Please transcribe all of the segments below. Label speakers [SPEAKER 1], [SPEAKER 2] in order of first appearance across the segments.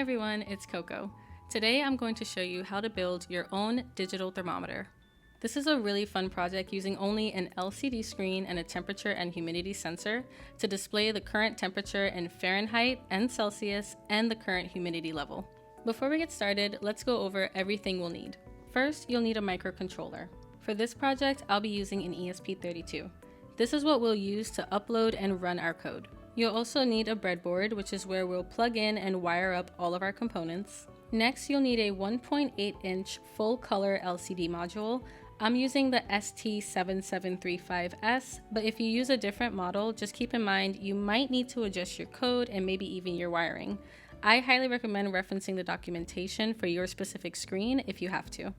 [SPEAKER 1] everyone, it's Coco. Today I'm going to show you how to build your own digital thermometer. This is a really fun project using only an LCD screen and a temperature and humidity sensor to display the current temperature in Fahrenheit and Celsius and the current humidity level. Before we get started, let's go over everything we'll need. First, you'll need a microcontroller. For this project, I'll be using an ESP32. This is what we'll use to upload and run our code. You'll also need a breadboard, which is where we'll plug in and wire up all of our components. Next, you'll need a 1.8-inch full-color LCD module. I'm using the ST7735S, but if you use a different model, just keep in mind you might need to adjust your code and maybe even your wiring. I highly recommend referencing the documentation for your specific screen if you have to.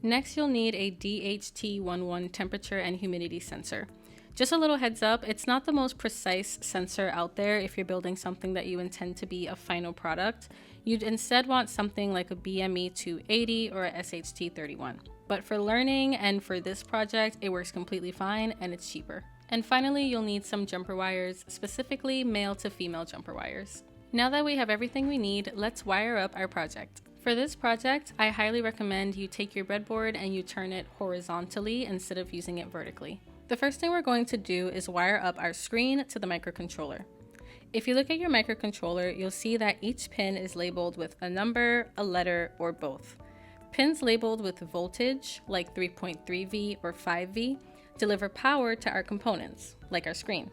[SPEAKER 1] Next, you'll need a DHT11 temperature and humidity sensor. Just a little heads up, it's not the most precise sensor out there if you're building something that you intend to be a final product. You'd instead want something like a BME 280 or a SHT31. But for learning and for this project, it works completely fine and it's cheaper. And finally, you'll need some jumper wires, specifically male to female jumper wires. Now that we have everything we need, let's wire up our project. For this project, I highly recommend you take your breadboard and you turn it horizontally instead of using it vertically. The first thing we're going to do is wire up our screen to the microcontroller. If you look at your microcontroller, you'll see that each pin is labeled with a number, a letter, or both. Pins labeled with voltage, like 3.3V or 5V, deliver power to our components, like our screen.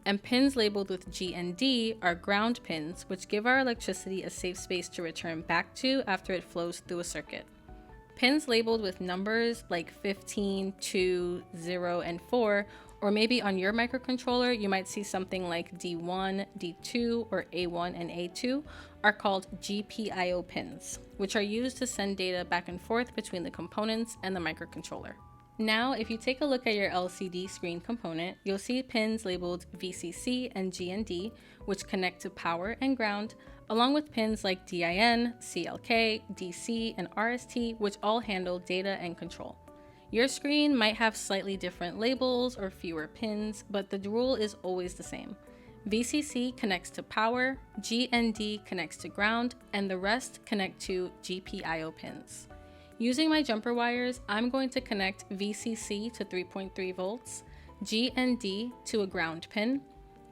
[SPEAKER 1] And pins labeled with G and D are ground pins, which give our electricity a safe space to return back to after it flows through a circuit. Pins labeled with numbers like 15, 2, 0, and 4, or maybe on your microcontroller you might see something like D1, D2, or A1 and A2, are called GPIO pins, which are used to send data back and forth between the components and the microcontroller. Now, if you take a look at your LCD screen component, you'll see pins labeled VCC and G and D, which connect to power and ground, along with pins like DIN, CLK, DC, and RST, which all handle data and control. Your screen might have slightly different labels or fewer pins, but the rule is always the same. VCC connects to power, G and D connects to ground, and the rest connect to GPIO pins. Using my jumper wires, I'm going to connect VCC to 3.3 volts, G and D to a ground pin,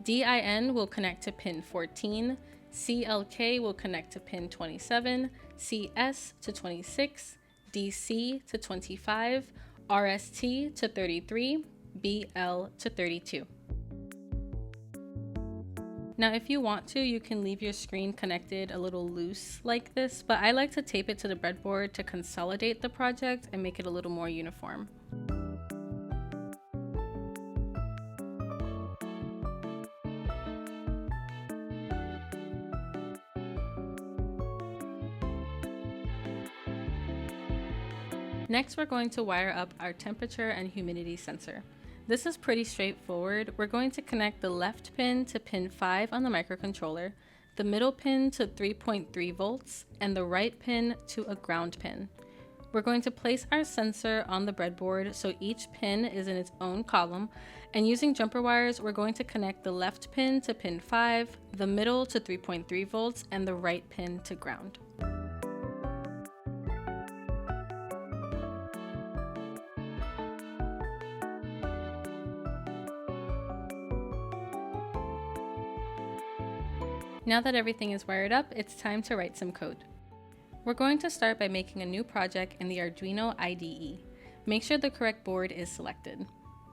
[SPEAKER 1] DIN will connect to pin 14, CLK will connect to pin 27, CS to 26, DC to 25, RST to 33, BL to 32. Now, if you want to, you can leave your screen connected a little loose like this, but I like to tape it to the breadboard to consolidate the project and make it a little more uniform. Next, we're going to wire up our temperature and humidity sensor. This is pretty straightforward. We're going to connect the left pin to pin 5 on the microcontroller, the middle pin to 3.3 volts, and the right pin to a ground pin. We're going to place our sensor on the breadboard so each pin is in its own column, and using jumper wires, we're going to connect the left pin to pin 5, the middle to 3.3 volts, and the right pin to ground. Now that everything is wired up, it's time to write some code. We're going to start by making a new project in the Arduino IDE. Make sure the correct board is selected.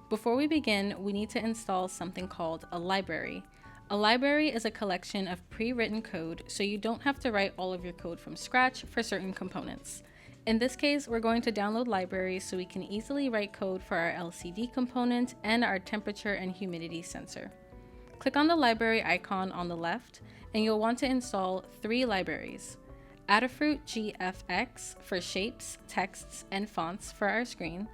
[SPEAKER 1] Before we begin, we need to install something called a library. A library is a collection of pre-written code, so you don't have to write all of your code from scratch for certain components. In this case, we're going to download libraries so we can easily write code for our LCD component and our temperature and humidity sensor. Click on the library icon on the left, and you'll want to install 3 libraries. Adafruit GFX for shapes, texts, and fonts for our screen,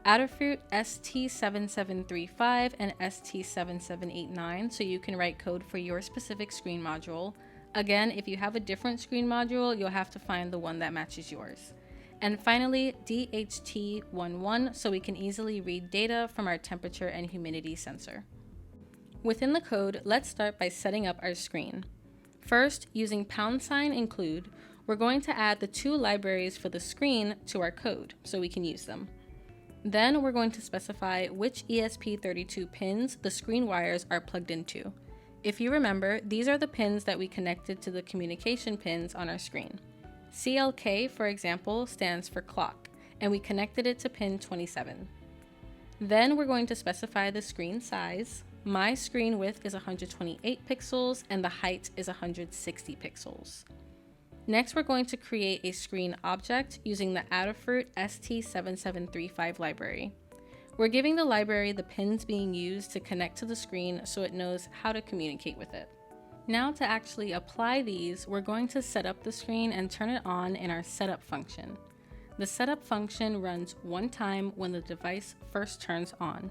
[SPEAKER 1] Adafruit ST7735 and ST7789 so you can write code for your specific screen module. Again, if you have a different screen module, you'll have to find the one that matches yours. And finally, DHT11 so we can easily read data from our temperature and humidity sensor. Within the code, let's start by setting up our screen. First, using #include, we're going to add the 2 libraries for the screen to our code so we can use them. Then we're going to specify which ESP32 pins the screen wires are plugged into. If you remember, these are the pins that we connected to the communication pins on our screen. CLK, for example, stands for clock, and we connected it to pin 27. Then we're going to specify the screen size. My screen width is 128 pixels and the height is 160 pixels. Next, we're going to create a screen object using the Adafruit ST7735 library. We're giving the library the pins being used to connect to the screen so it knows how to communicate with it. Now to actually apply these, we're going to set up the screen and turn it on in our setup function. The setup function runs one time when the device first turns on.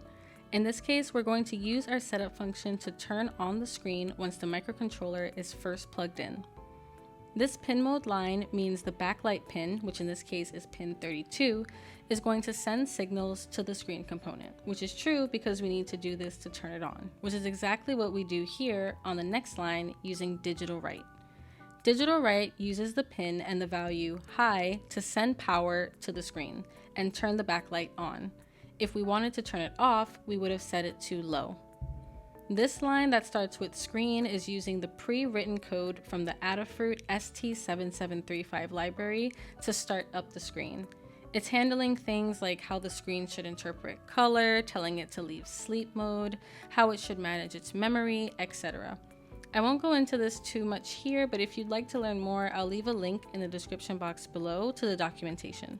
[SPEAKER 1] In this case, we're going to use our setup function to turn on the screen once the microcontroller is first plugged in. This pin mode line means the backlight pin, which in this case is pin 32, is going to send signals to the screen component, which is true because we need to do this to turn it on, which is exactly what we do here on the next line using digital write. Digital write uses the pin and the value high to send power to the screen and turn the backlight on. If we wanted to turn it off, we would have set it to low. This line that starts with screen is using the pre-written code from the Adafruit ST7735 library to start up the screen. It's handling things like how the screen should interpret color, telling it to leave sleep mode, how it should manage its memory, etc. I won't go into this too much here, but if you'd like to learn more, I'll leave a link in the description box below to the documentation.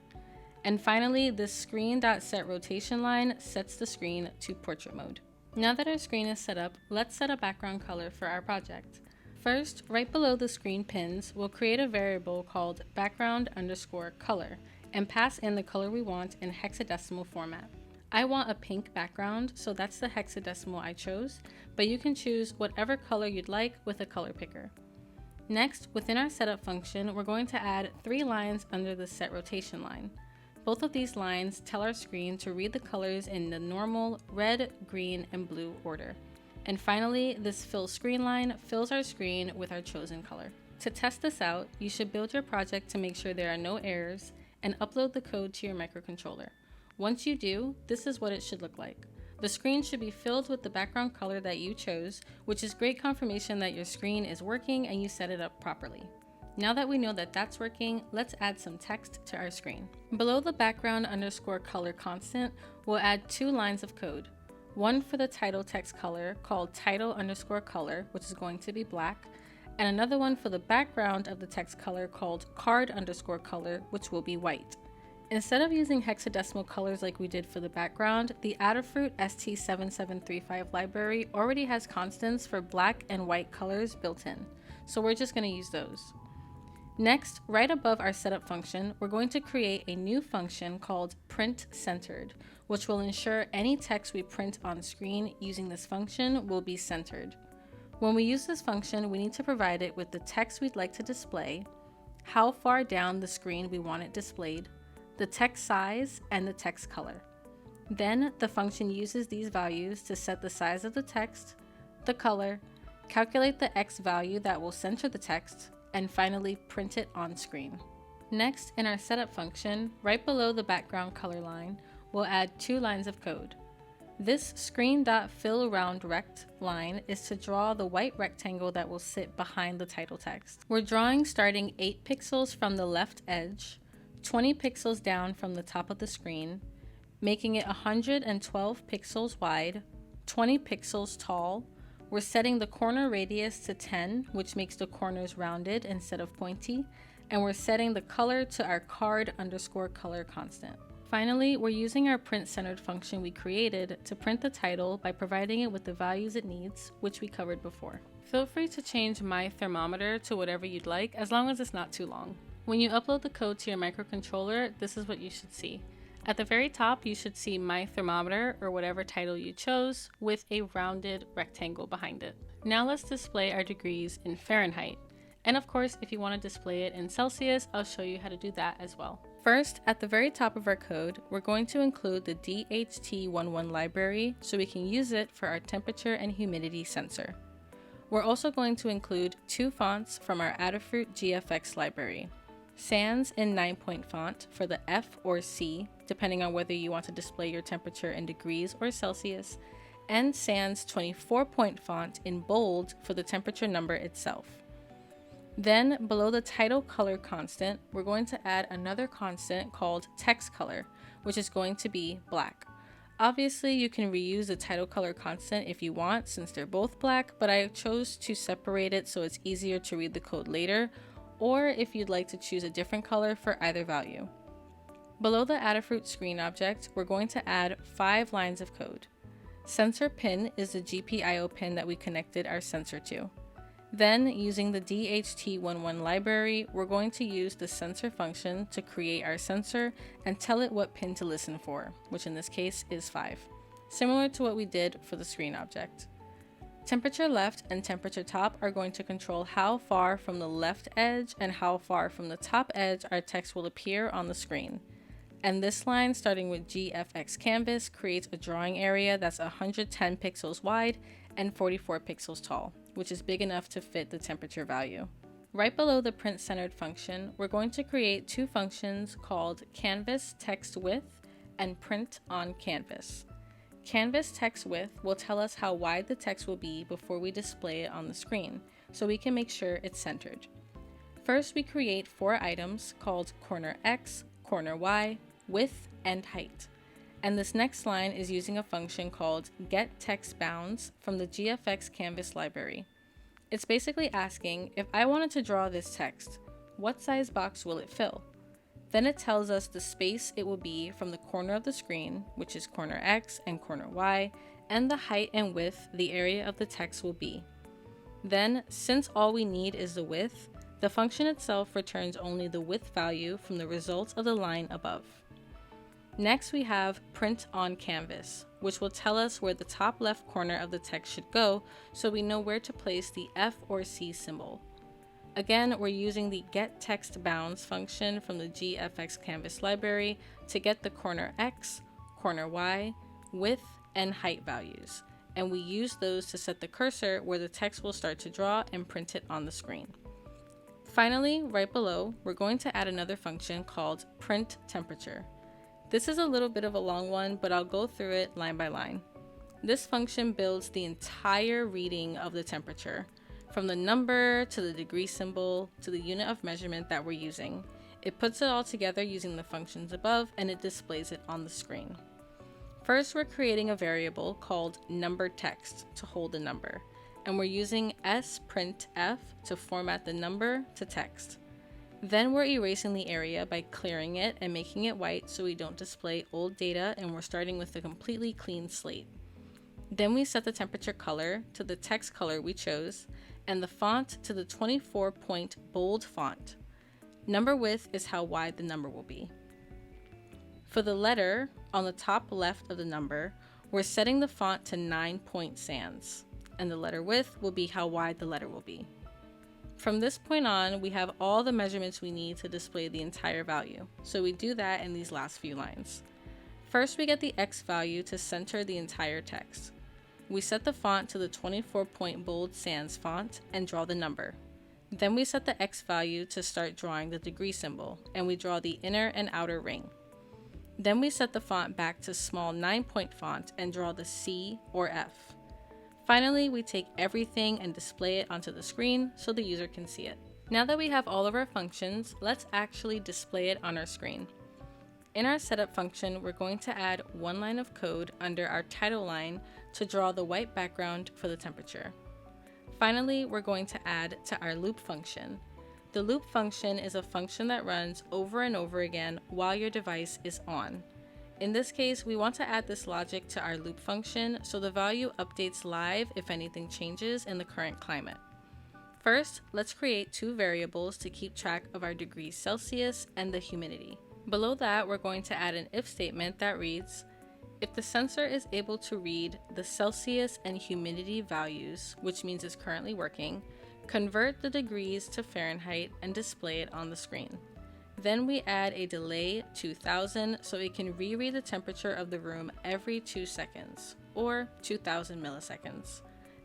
[SPEAKER 1] And finally, this screen.setRotation line sets the screen to portrait mode. Now that our screen is set up, let's set a background color for our project. First, right below the screen pins, we'll create a variable called background_color and pass in the color we want in hexadecimal format. I want a pink background, so that's the hexadecimal I chose, but you can choose whatever color you'd like with a color picker. Next, within our setup function, we're going to add 3 lines under the set rotation line. Both of these lines tell our screen to read the colors in the normal red, green, and blue order. And finally, this fill screen line fills our screen with our chosen color. To test this out, you should build your project to make sure there are no errors and upload the code to your microcontroller. Once you do, this is what it should look like. The screen should be filled with the background color that you chose, which is great confirmation that your screen is working and you set it up properly. Now that we know that that's working, let's add some text to our screen. Below the background_color constant, we'll add 2 lines of code. One for the title text color called title_color, which is going to be black, and another one for the background of the text color called card_color, which will be white. Instead of using hexadecimal colors like we did for the background, the Adafruit ST7735 library already has constants for black and white colors built in, so we're just going to use those. Next, right above our setup function, we're going to create a new function called printCentered, which will ensure any text we print on screen using this function will be centered. When we use this function, we need to provide it with the text we'd like to display, how far down the screen we want it displayed, the text size, and the text color. Then, the function uses these values to set the size of the text, the color, calculate the X value that will center the text, and finally print it on screen. Next, in our setup function, right below the background color line, we'll add 2 lines of code. This screen.fillRoundRect line is to draw the white rectangle that will sit behind the title text. We're drawing starting 8 pixels from the left edge, 20 pixels down from the top of the screen, making it 112 pixels wide, 20 pixels tall. We're setting the corner radius to 10, which makes the corners rounded instead of pointy, and we're setting the color to our card_color constant. Finally, we're using our print-centered function we created to print the title by providing it with the values it needs, which we covered before. Feel free to change my thermometer to whatever you'd like, as long as it's not too long. When you upload the code to your microcontroller, this is what you should see. At the very top, you should see my thermometer, or whatever title you chose, with a rounded rectangle behind it. Now let's display our degrees in Fahrenheit. And of course, if you want to display it in Celsius, I'll show you how to do that as well. First, at the very top of our code, we're going to include the DHT11 library so we can use it for our temperature and humidity sensor. We're also going to include 2 fonts from our Adafruit GFX library. Sans in 9-point font for the F or C, depending on whether you want to display your temperature in degrees or Celsius, and Sans 24-point font in bold for the temperature number itself. Then, below the title color constant, we're going to add another constant called text color, which is going to be black. Obviously, you can reuse the title color constant if you want, since they're both black, but I chose to separate it so it's easier to read the code later, or if you'd like to choose a different color for either value. Below the Adafruit screen object, we're going to add 5 lines of code. Sensor pin is the GPIO pin that we connected our sensor to. Then, using the DHT11 library, we're going to use the sensor function to create our sensor and tell it what pin to listen for, which in this case is 5, similar to what we did for the screen object. Temperature left and temperature top are going to control how far from the left edge and how far from the top edge our text will appear on the screen. And this line, starting with GFX canvas, creates a drawing area that's 110 pixels wide and 44 pixels tall, which is big enough to fit the temperature value. Right below the print centered function, we're going to create 2 functions called canvas text width and print on canvas. Canvas text width will tell us how wide the text will be before we display it on the screen, so we can make sure it's centered. First, we create 4 items called corner X, corner Y, width, and height. And this next line is using a function called getTextBounds from the GFX canvas library. It's basically asking, if I wanted to draw this text, what size box will it fill? Then it tells us the space it will be from the corner of the screen, which is corner X and corner Y, and the height and width the area of the text will be. Then, since all we need is the width, the function itself returns only the width value from the results of the line above. Next, we have print on canvas, which will tell us where the top left corner of the text should go, so we know where to place the F or C symbol. Again, we're using the getTextBounds function from the GFX canvas library to get the corner X, corner Y, width, and height values, and we use those to set the cursor where the text will start to draw and print it on the screen. Finally, right below, we're going to add another function called print temperature. This is a little bit of a long one, but I'll go through it line by line. This function builds the entire reading of the temperature, from the number to the degree symbol to the unit of measurement that we're using. It puts it all together using the functions above, and it displays it on the screen. First, we're creating a variable called numberText to hold the number, and we're using sprintf to format the number to text. Then we're erasing the area by clearing it and making it white so we don't display old data, and we're starting with a completely clean slate. Then we set the temperature color to the text color we chose, and the font to the 24-point bold font. Number width is how wide the number will be. For the letter, on the top left of the number, we're setting the font to 9-point sans, and the letter width will be how wide the letter will be. From this point on, we have all the measurements we need to display the entire value, so we do that in these last few lines. First, we get the X value to center the entire text. We set the font to the 24-point bold sans font and draw the number. Then we set the X value to start drawing the degree symbol, and we draw the inner and outer ring. Then we set the font back to small 9-point font and draw the C or F. Finally, we take everything and display it onto the screen so the user can see it. Now that we have all of our functions, let's actually display it on our screen. In our setup function, we're going to add 1 line of code under our title line to draw the white background for the temperature. Finally, we're going to add to our loop function. The loop function is a function that runs over and over again while your device is on. In this case, we want to add this logic to our loop function so the value updates live if anything changes in the current climate. First, let's create 2 variables to keep track of our degrees Celsius and the humidity. Below that, we're going to add an if statement that reads, if the sensor is able to read the Celsius and humidity values, which means it's currently working, convert the degrees to Fahrenheit and display it on the screen. Then we add a delay 2000 so it can reread the temperature of the room every 2 seconds, or 2000 milliseconds.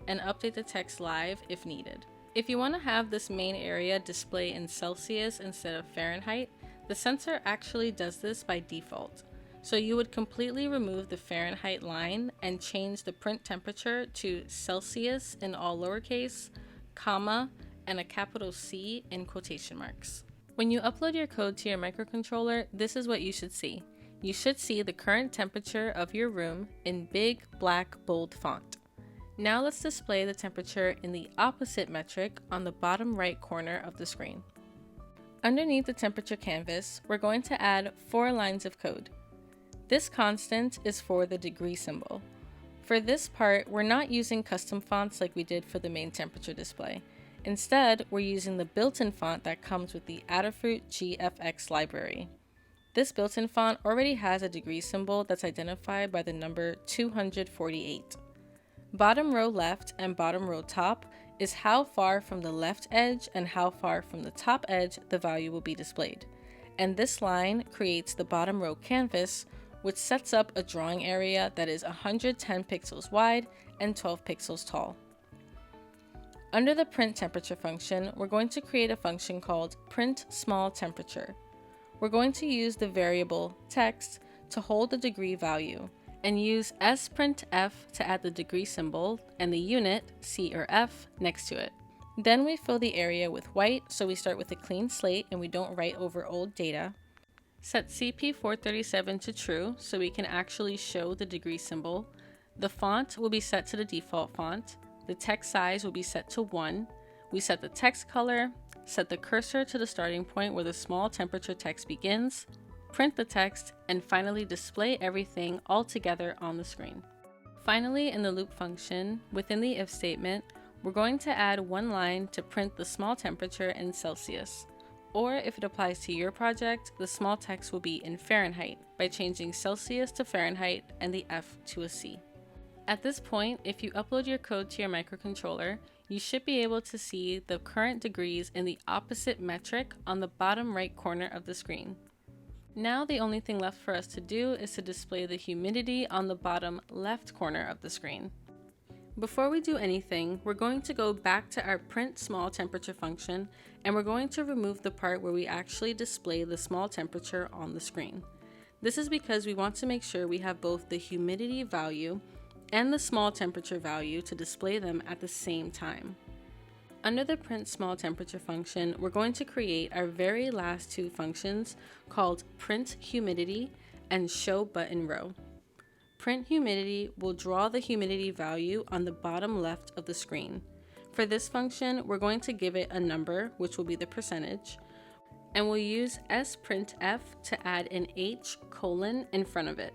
[SPEAKER 1] and update the text live if needed. If you want to have this main area display in Celsius instead of Fahrenheit, the sensor actually does this by default. So you would completely remove the Fahrenheit line and change the print temperature to Celsius in all lowercase, comma, and a capital C in quotation marks. When you upload your code to your microcontroller, this is what you should see. You should see the current temperature of your room in big, black, bold font. Now let's display the temperature in the opposite metric on the bottom right corner of the screen. Underneath the temperature canvas, we're going to add 4 lines of code. This constant is for the degree symbol. For this part, we're not using custom fonts like we did for the main temperature display. Instead, we're using the built-in font that comes with the Adafruit GFX library. This built-in font already has a degree symbol that's identified by the number 248. Bottom row left and bottom row top is how far from the left edge and how far from the top edge the value will be displayed. And this line creates the bottom row canvas, which sets up a drawing area that is 110 pixels wide and 12 pixels tall. Under the print temperature function, we're going to create a function called print small temperature. We're going to use the variable text to hold the degree value, and use sprintf to add the degree symbol and the unit, C or F, next to it. Then we fill the area with white, so we start with a clean slate and we don't write over old data. Set CP437 to true so we can actually show the degree symbol. The font will be set to the default font. The text size will be set to 1. We set the text color, set the cursor to the starting point where the small temperature text begins, print the text, and finally display everything all together on the screen. Finally, in the loop function, within the if statement, we're going to add 1 line to print the small temperature in Celsius. Or if it applies to your project, the small text will be in Fahrenheit by changing Celsius to Fahrenheit and the F to a C. At this point, if you upload your code to your microcontroller, you should be able to see the current degrees in the opposite metric on the bottom right corner of the screen. Now the only thing left for us to do is to display the humidity on the bottom left corner of the screen. Before we do anything, we're going to go back to our print small temperature function, and we're going to remove the part where we actually display the small temperature on the screen. This is because we want to make sure we have both the humidity value and the small temperature value to display them at the same time. Under the print small temperature function, we're going to create our very last 2 functions called print humidity and show button row. Print humidity will draw the humidity value on the bottom left of the screen. For this function, we're going to give it a number, which will be the percentage, and we'll use sprintf to add an H colon in front of it.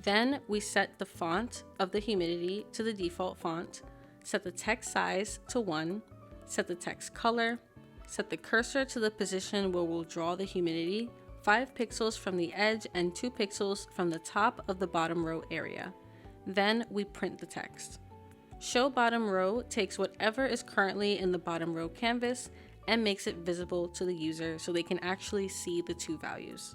[SPEAKER 1] Then we set the font of the humidity to the default font, set the text size to 1, set the text color, set the cursor to the position where we'll draw the humidity, 5 pixels from the edge and 2 pixels from the top of the bottom row area. Then we print the text. Show bottom row takes whatever is currently in the bottom row canvas and makes it visible to the user so they can actually see the 2 values.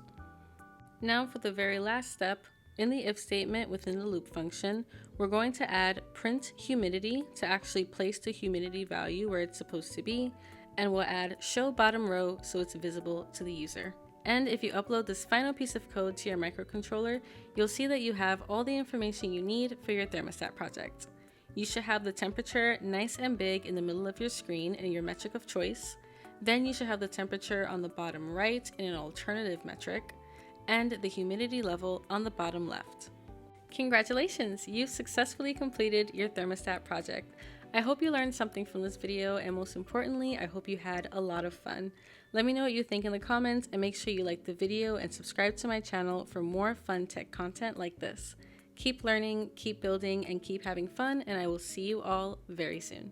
[SPEAKER 1] Now for the very last step, in the if statement within the loop function, we're going to add print humidity to actually place the humidity value where it's supposed to be, and we'll add show bottom row so it's visible to the user. And if you upload this final piece of code to your microcontroller, you'll see that you have all the information you need for your thermostat project. You should have the temperature nice and big in the middle of your screen in your metric of choice. Then you should have the temperature on the bottom right in an alternative metric, and the humidity level on the bottom left. Congratulations! You've successfully completed your thermostat project. I hope you learned something from this video, and most importantly, I hope you had a lot of fun. Let me know what you think in the comments, and make sure you like the video and subscribe to my channel for more fun tech content like this. Keep learning, keep building, and keep having fun, and I will see you all very soon.